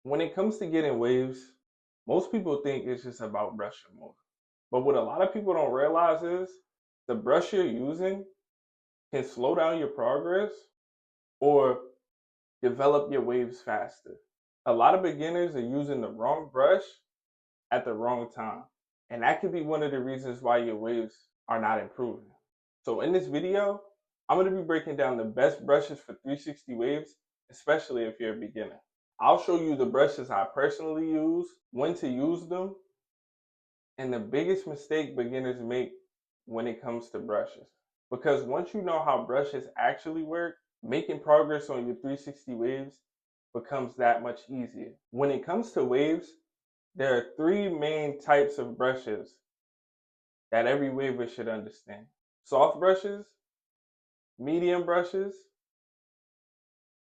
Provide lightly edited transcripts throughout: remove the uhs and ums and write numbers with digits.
When it comes to getting waves, most people think it's just about brushing more. But what a lot of people don't realize is the brush you're using can slow down your progress or develop your waves faster. A lot of beginners are using the wrong brush at the wrong time. And that could be one of the reasons why your waves are not improving. So in this video, I'm going to be breaking down the best brushes for 360 waves, especially if you're a beginner. I'll show you the brushes I personally use, when to use them, and the biggest mistake beginners make when it comes to brushes. Because once you know how brushes actually work, making progress on your 360 waves becomes that much easier. When it comes to waves, there are three main types of brushes that every waver should understand: soft brushes, medium brushes,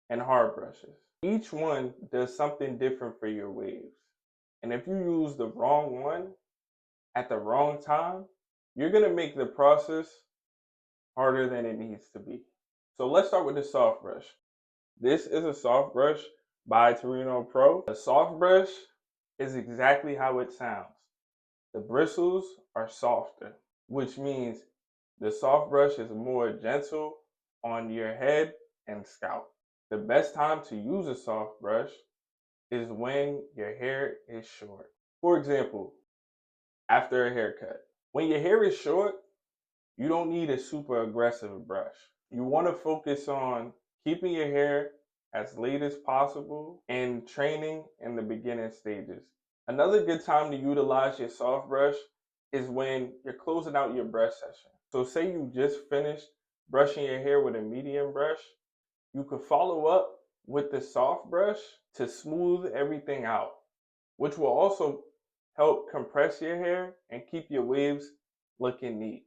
and hard brushes. Each one does something different for your waves. And if you use the wrong one at the wrong time, you're going to make the process harder than it needs to be. So let's start with the soft brush. This is a soft brush by Torino Pro. A soft brush is exactly how it sounds. The bristles are softer, which means the soft brush is more gentle on your head and scalp. The best time to use a soft brush is when your hair is short. For example, after a haircut. When your hair is short, you don't need a super aggressive brush. You want to focus on keeping your hair as late as possible and training in the beginning stages. Another good time to utilize your soft brush is when you're closing out your brush session. So say you just finished brushing your hair with a medium brush, you could follow up with the soft brush to smooth everything out, which will also help compress your hair and keep your waves looking neat.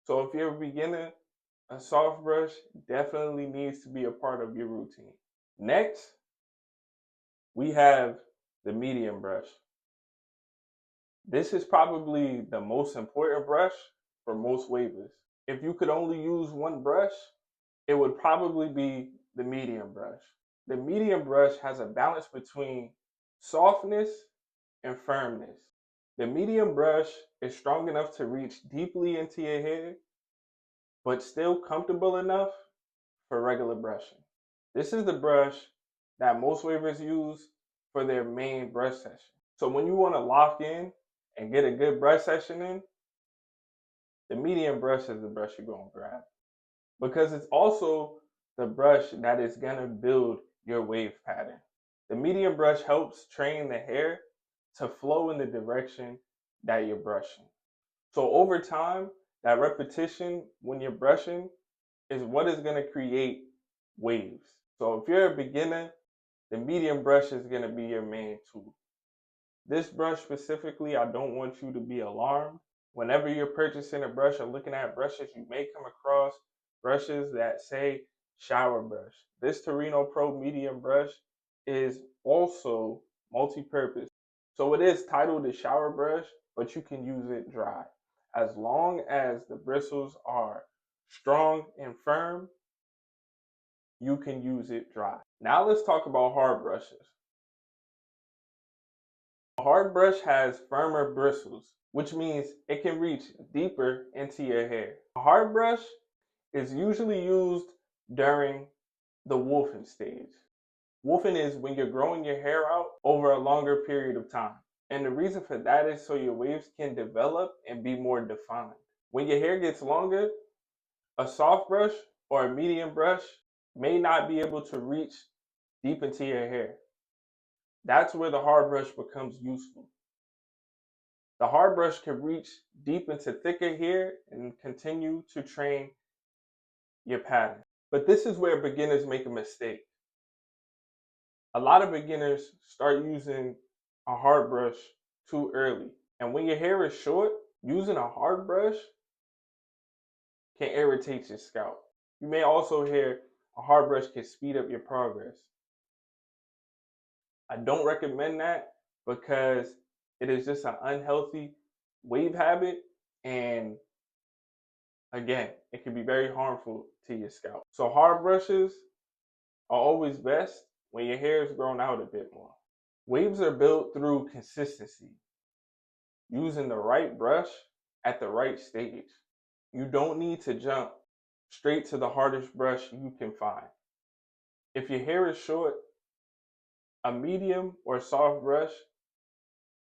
So if you're a beginner, a soft brush definitely needs to be a part of your routine. Next, we have the medium brush. This is probably the most important brush for most wavers. If you could only use one brush, it would probably be the medium brush. The medium brush has a balance between softness and firmness. The medium brush is strong enough to reach deeply into your hair, but still comfortable enough for regular brushing. This is the brush that most wavers use for their main brush session. So when you want to lock in and get a good brush session in, the medium brush is the brush you're going to grab, because it's also the brush that is going to build your wave pattern. The medium brush helps train the hair to flow in the direction that you're brushing. So over time, that repetition when you're brushing is what is going to create waves. So if you're a beginner, the medium brush is going to be your main tool. This brush specifically, I don't want you to be alarmed. Whenever you're purchasing a brush or looking at brushes, you may come across brushes that say shower brush. This Torino Pro medium brush is also multi-purpose. So it is titled a shower brush, but you can use it dry. As long as the bristles are strong and firm, you can use it dry. Now let's talk about hard brushes. A hard brush has firmer bristles, which means it can reach deeper into your hair. A hard brush is usually used during the wolfing stage. Wolfing is when you're growing your hair out over a longer period of time. And the reason for that is so your waves can develop and be more defined. When your hair gets longer, a soft brush or a medium brush may not be able to reach deep into your hair. That's where the hard brush becomes useful. The hard brush can reach deep into thicker hair and continue to train your pattern. But this is where beginners make a mistake. A lot of beginners start using a hard brush too early. And when your hair is short, using a hard brush can irritate your scalp. You may also hear a hard brush can speed up your progress. I don't recommend that because it is just an unhealthy wave habit, and again, it can be very harmful to your scalp. So hard brushes are always best when your hair is grown out a bit more. Waves are built through consistency, using the right brush at the right stage. You don't need to jump straight to the hardest brush you can find. If your hair is short, a medium or soft brush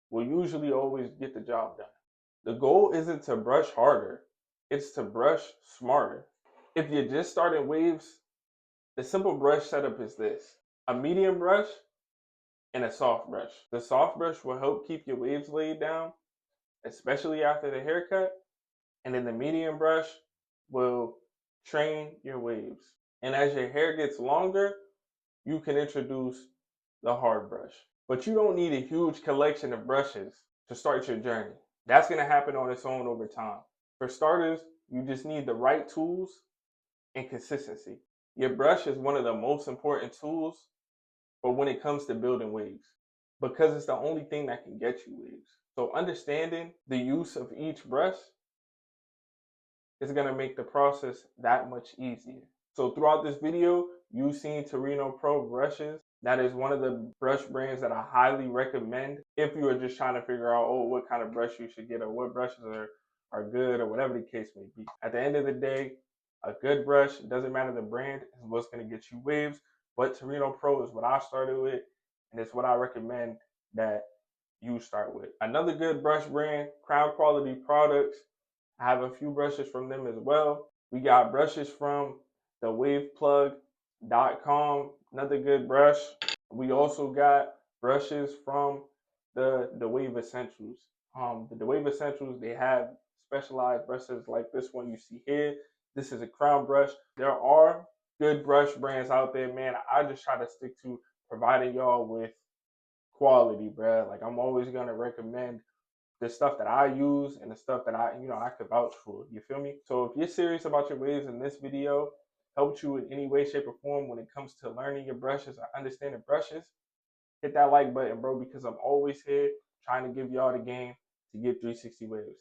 will usually always get the job done. The goal isn't to brush harder, it's to brush smarter. If you're just starting waves, the simple brush setup is this: a medium brush and a soft brush. The soft brush will help keep your waves laid down, especially after the haircut, and then the medium brush will train your waves. And as your hair gets longer, you can introduce the hard brush. But you don't need a huge collection of brushes to start your journey. That's going to happen on its own over time. For starters, you just need the right tools and consistency. Your brush is one of the most important tools for when it comes to building waves, because it's the only thing that can get you waves. So understanding the use of each brush is going to make the process that much easier. So throughout this video, you've seen Torino Pro brushes. That is one of the brush brands that I highly recommend if you are just trying to figure out, oh, what kind of brush you should get or what brushes are good or whatever the case may be. At the end of the day, a good brush, doesn't matter the brand, is what's going to get you waves. But Torino Pro is what I started with, and it's what I recommend that you start with. Another good brush brand, Crown Quality Products. I have a few brushes from them as well. We got brushes from thewaveplug.com, another good brush. We also got brushes from the Wave Essentials. The Wave Essentials, they have specialized brushes like this one you see here. This is a crown brush. There are good brush brands out there, man. I just try to stick to providing y'all with quality, bruh. Like, I'm always gonna recommend the stuff that I use and the stuff that I could vouch for. You feel me? So if you're serious about your waves and this video helped you in any way, shape, or form when it comes to learning your brushes or understanding brushes, hit that like button, bro, because I'm always here trying to give y'all the game to get 360 waves.